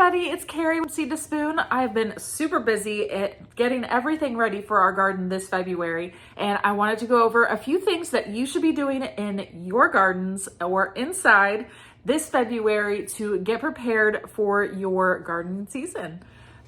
everybody, it's Carrie with Seed to Spoon. I've been super busy at getting everything ready for our garden this February, and I wanted to go over a few things that you should be doing in your gardens or inside this February to get prepared for your gardening season.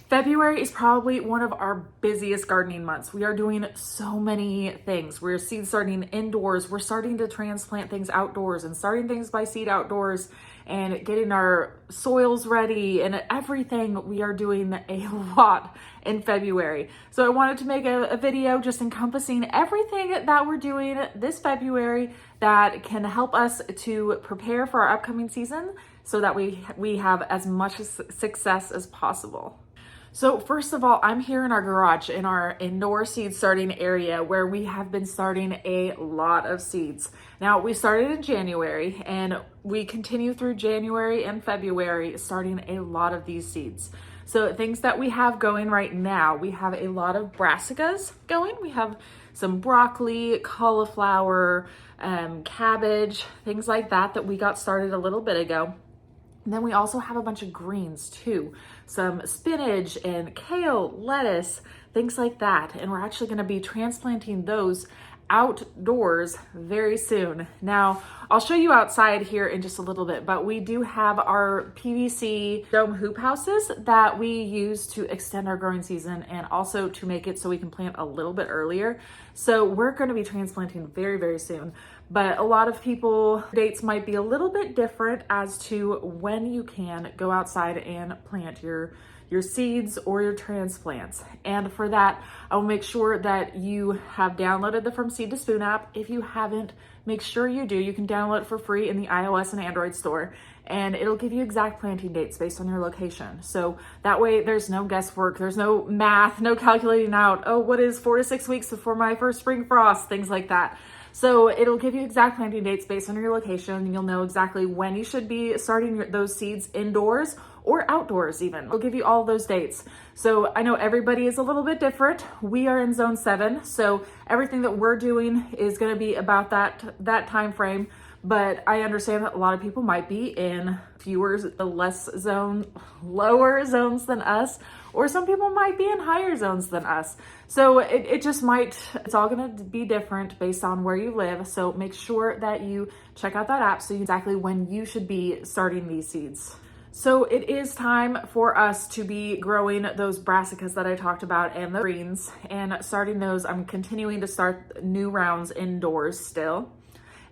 February is probably one of our busiest gardening months. We are doing so many things. We're seed starting indoors. We're starting to transplant things outdoors and starting things by seed outdoors and getting our soils ready and everything. We are doing a lot in February. So I wanted to make a video just encompassing everything that we're doing this February that can help us to prepare for our upcoming season so that we have as much success as possible. So first of all, I'm here in our garage in our indoor seed starting area where we have been starting a lot of seeds. Now we started in January and we continue through January and February starting a lot of these seeds. So things that we have going right now, we have a lot of brassicas going. We have some broccoli, cauliflower, cabbage, things like that we got started a little bit ago. And then we also have a bunch of greens too. Some spinach and kale, lettuce, things like that. And we're actually gonna be transplanting those outdoors very soon. Now, I'll show you outside here in just a little bit, but we do have our PVC dome hoop houses that we use to extend our growing season and also to make it so we can plant a little bit earlier. So we're gonna be transplanting very, very soon. But a lot of people, dates might be a little bit different as to when you can go outside and plant your seeds or your transplants. And for that, I'll make sure that you have downloaded the From Seed to Spoon app. If you haven't, make sure you do. You can download it for free in the iOS and Android store, and it'll give you exact planting dates based on your location. So that way there's no guesswork, there's no math, no calculating out, oh, what is 4 to 6 weeks before my first spring frost, things like that. So it'll give you exact planting dates based on your location. You'll know exactly when you should be starting those seeds indoors or outdoors even. It'll give you all those dates. So I know everybody is a little bit different. We are in zone 7, so everything that we're doing is gonna be about that time frame. But I understand that a lot of people might be in lower zones than us, or some people might be in higher zones than us. So it's all gonna be different based on where you live. So make sure that you check out that app so you know exactly when you should be starting these seeds. So it is time for us to be growing those brassicas that I talked about and the greens and starting those. I'm continuing to start new rounds indoors still.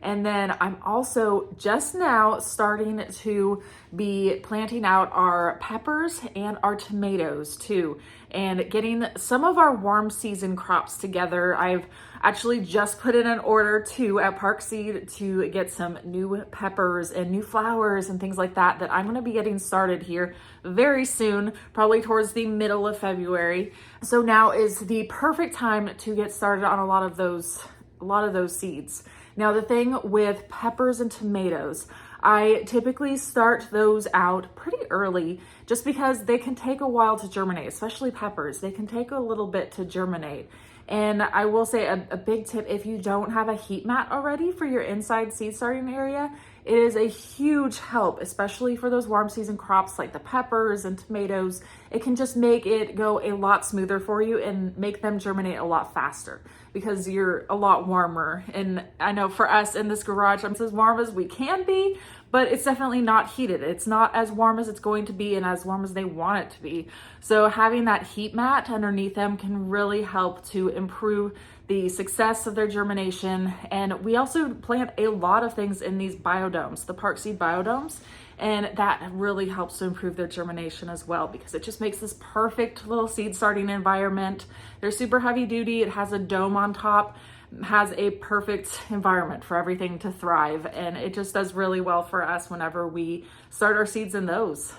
And then I'm also just now starting to be planting out our peppers and our tomatoes too, and getting some of our warm season crops together. I've actually just put in an order too at Park Seed to get some new peppers and new flowers and things like that I'm gonna be getting started here very soon, probably towards the middle of February. So now is the perfect time to get started on a lot of those seeds. Now the thing with peppers and tomatoes, I typically start those out pretty early just because they can take a while to germinate, especially peppers. They can take a little bit to germinate. And I will say a big tip, if you don't have a heat mat already for your inside seed starting area, it is a huge help, especially for those warm season crops like the peppers and tomatoes. It can just make it go a lot smoother for you and make them germinate a lot faster because you're a lot warmer. And I know for us in this garage, I'm as warm as we can be, but it's definitely not heated. It's not as warm as it's going to be and as warm as they want it to be. So having that heat mat underneath them can really help to improve the success of their germination. And we also plant a lot of things in these biodomes, the Park Seed biodomes, and that really helps to improve their germination as well because it just makes this perfect little seed starting environment. They're super heavy duty. It has a dome on top, has a perfect environment for everything to thrive, and it just does really well for us whenever we start our seeds in those.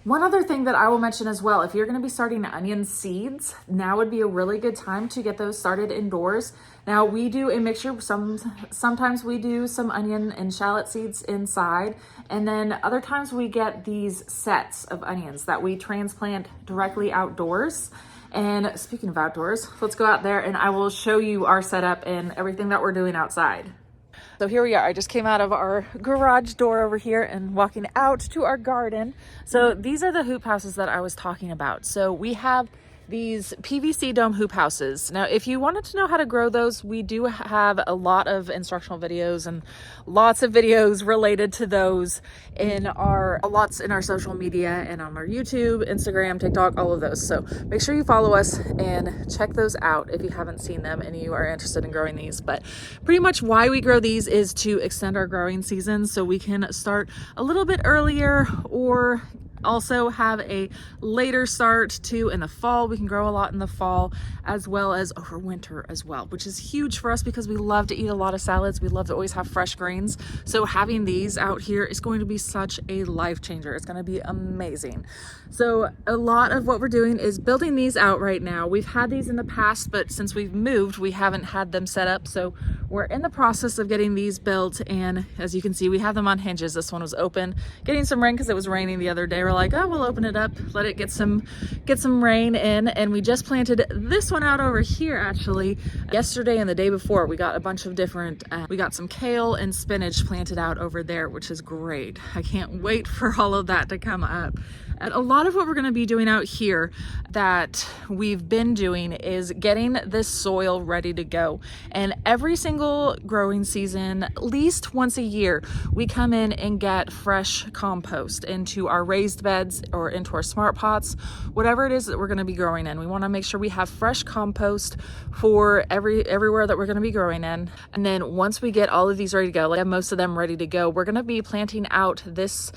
One other thing that I will mention as well, if you're going to be starting onion seeds, now would be a really good time to get those started indoors. Now we do a mixture, sometimes we do some onion and shallot seeds inside, and then other times we get these sets of onions that we transplant directly outdoors. And speaking of outdoors, let's go out there and I will show you our setup and everything that we're doing outside. So here we are. I just came out of our garage door over here and walking out to our garden. So these are the hoop houses that I was talking about. So we have these PVC dome hoop houses. Now, if you wanted to know how to grow those, we do have a lot of instructional videos and lots of videos related to those in our social media and on our YouTube, Instagram, TikTok, all of those. So make sure you follow us and check those out if you haven't seen them and you are interested in growing these. But pretty much why we grow these is to extend our growing season so we can start a little bit earlier or also have a later start too in the fall. We can grow a lot in the fall as well as over winter as well, which is huge for us because we love to eat a lot of salads. We love to always have fresh greens. So having these out here is going to be such a life changer. It's going to be amazing. So a lot of what we're doing is building these out right now. We've had these in the past, but since we've moved, we haven't had them set up. So we're in the process of getting these built. And as you can see, we have them on hinges. This one was open, getting some rain because it was raining the other day. We're like, oh, we'll open it up, let it get some rain in. And we just planted this one out over here actually yesterday and the day before. We got a bunch of different, we got some kale and spinach planted out over there, which is great. I can't wait for all of that to come up. And a lot of what we're going to be doing out here that we've been doing is getting this soil ready to go. And every single growing season, at least once a year, we come in and get fresh compost into our raised beds or into our smart pots, whatever it is that we're going to be growing in. We want to make sure we have fresh compost for everywhere that we're going to be growing in. And then once we get all of these ready to go, like most of them ready to go, we're going to be planting out this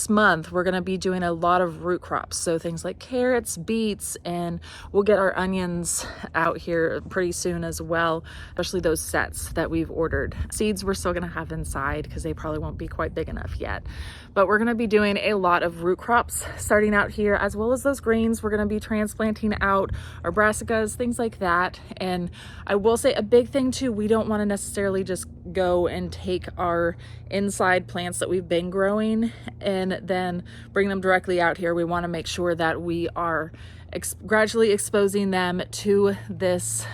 month. We're going to be doing a lot of root crops, so things like carrots, beets, and we'll get our onions out here pretty soon as well, especially those sets that we've ordered. Seeds we're still going to have inside because they probably won't be quite big enough yet, but we're going to be doing a lot of root crops starting out here, as well as those greens. We're going to be transplanting out our brassicas, things like that. And I will say a big thing too, we don't want to necessarily just go and take our inside plants that we've been growing and then bring them directly out here. We want to make sure that we are gradually exposing them to this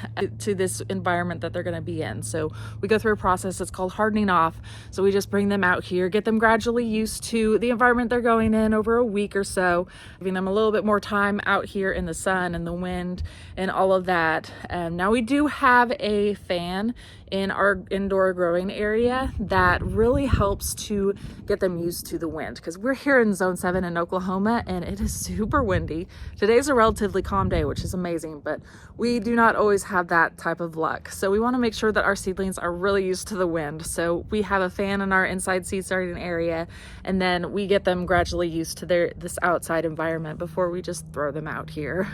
environment that they're going to be in. So we go through a process that's called hardening off. So we just bring them out here, get them gradually used to the environment they're going in over a week or so, giving them a little bit more time out here in the sun and the wind and all of that. Now we do have a fan in our indoor growing area that really helps to get them used to the wind, because we're here in zone 7 in Oklahoma and it is super windy. Today's a relatively calm day, which is amazing, but we do not always have that type of luck. So we want to make sure that our seedlings are really used to the wind. So we have a fan in our inside seed starting area, and then we get them gradually used to this outside environment before we just throw them out here.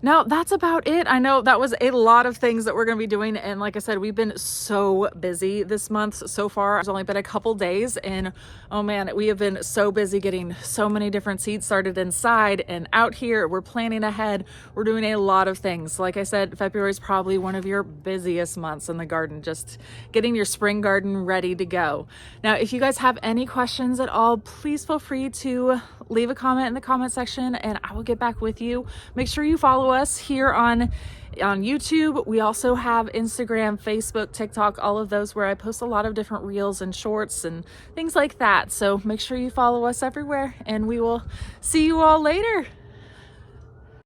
Now that's about it. I know that was a lot of things that we're going to be doing. And like I said, we've been so busy this month so far. It's only been a couple days and oh man, we have been so busy getting so many different seeds started inside and out here. We're planning ahead. We're doing a lot of things. Like I said, February is probably one of your busiest months in the garden, just getting your spring garden ready to go. Now, if you guys have any questions at all, please feel free to leave a comment in the comment section and I will get back with you. Make sure you follow us here on YouTube. We also have Instagram, Facebook, TikTok, all of those where I post a lot of different reels and shorts and things like that. So make sure you follow us everywhere and we will see you all later.